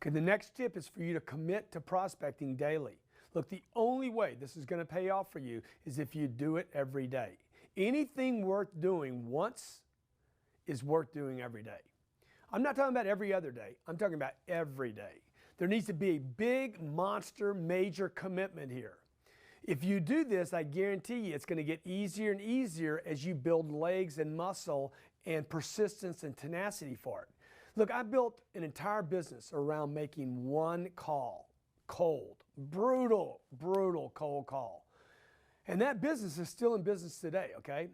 Okay, the next tip is for you to commit to prospecting daily. Look, the only way this is going to pay off for you is if you do it every day. Anything worth doing once is worth doing every day. I'm not talking about every other day. I'm talking about every day. There needs to be a big, monster, major commitment here. If you do this, I guarantee you it's going to get easier and easier as you build legs and muscle and persistence and tenacity for it. Look, I built an entire business around making one call, cold, brutal cold call. And that business is still in business today, okay?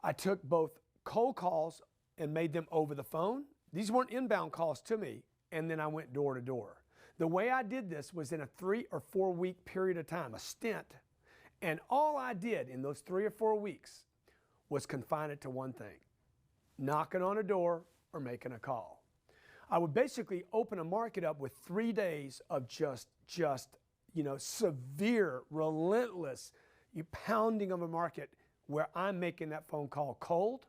I took both cold calls and made them over the phone. These weren't inbound calls to me, and then I went door to door. The way I did this was in a 3 or 4 week period of time, a stint. And all I did in those 3 or 4 weeks was confine it to one thing: knocking on a door or making a call. I would basically open a market up with 3 days of just severe, relentless pounding of a market where I'm making that phone call cold,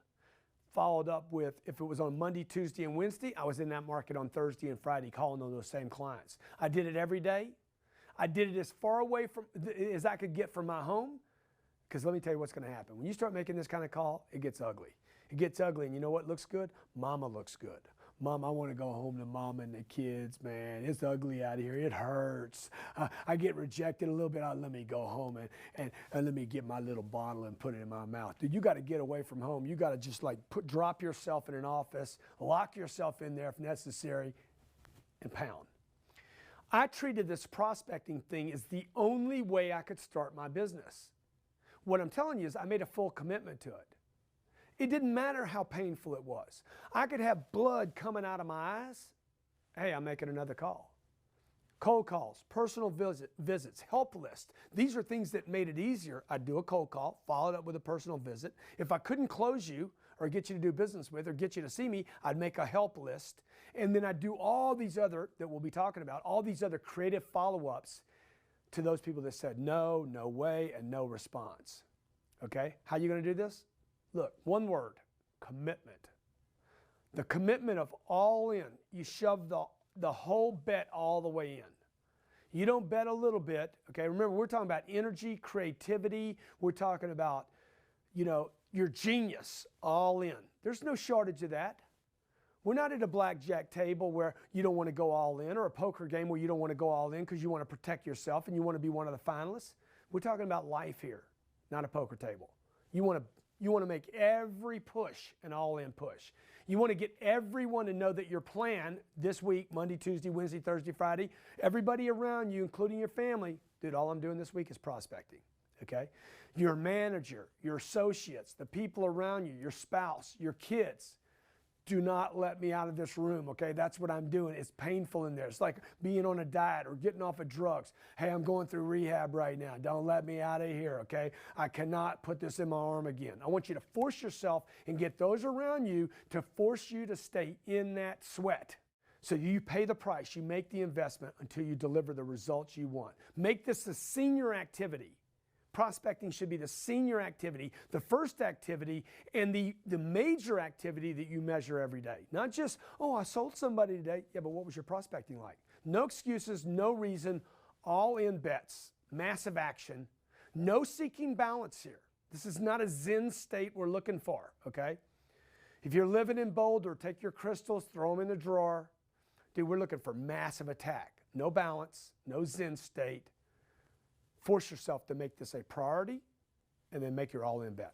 followed up with, if it was on Monday, Tuesday, and Wednesday, I was in that market on Thursday and Friday calling on those same clients. I did it every day. I did it as far away from as I could get from my home, because let me tell you what's going to happen. When you start making this kind of call, it gets ugly. It gets ugly, and you know what looks good? Mama looks good. Mom, I want to go home to mom and the kids, man. It's ugly out here. It hurts. I get rejected a little bit. Let me go home and let me get my little bottle and put it in my mouth. Dude, you got to get away from home. You got to just drop yourself in an office, lock yourself in there if necessary, and pound. I treated this prospecting thing as the only way I could start my business. What I'm telling you is I made a full commitment to it. It didn't matter how painful it was. I could have blood coming out of my eyes. Hey, I'm making another call. Cold calls, personal visits, help list. These are things that made it easier. I'd do a cold call, follow it up with a personal visit. If I couldn't close you or get you to do business with or get you to see me, I'd make a help list. And then I'd do all these other, that we'll be talking about, all these other creative follow-ups to those people that said no, no way, and no response. Okay? How are you going to do this? Look, one word: commitment. The commitment of all in. You shove the whole bet all the way in. You don't bet a little bit. Okay, remember, we're talking about energy, creativity. We're talking about, your genius all in. There's no shortage of that. We're not at a blackjack table where you don't want to go all in, or a poker game where you don't want to go all in because you want to protect yourself and you want to be one of the finalists. We're talking about life here, not a poker table. You want to make every push an all-in push. You want to get everyone to know that your plan this week, Monday, Tuesday, Wednesday, Thursday, Friday, everybody around you, including your family, dude, all I'm doing this week is prospecting, okay? Your manager, your associates, the people around you, your spouse, your kids, do not let me out of this room, okay? That's what I'm doing. It's painful in there. It's like being on a diet or getting off of drugs. Hey, I'm going through rehab right now. Don't let me out of here, okay? I cannot put this in my arm again. I want you to force yourself and get those around you to force you to stay in that sweat. So you pay the price, you make the investment until you deliver the results you want. Make this a senior activity. Prospecting should be the senior activity, the first activity, and the major activity that you measure every day. Not just, oh, I sold somebody today. Yeah, but what was your prospecting like? No excuses, no reason, all in bets, massive action, no seeking balance here. This is not a Zen state we're looking for, okay? If you're living in Boulder, take your crystals, throw them in the drawer. Dude, we're looking for massive attack. No balance, no Zen state. Force yourself to make this a priority and then make your all-in bet.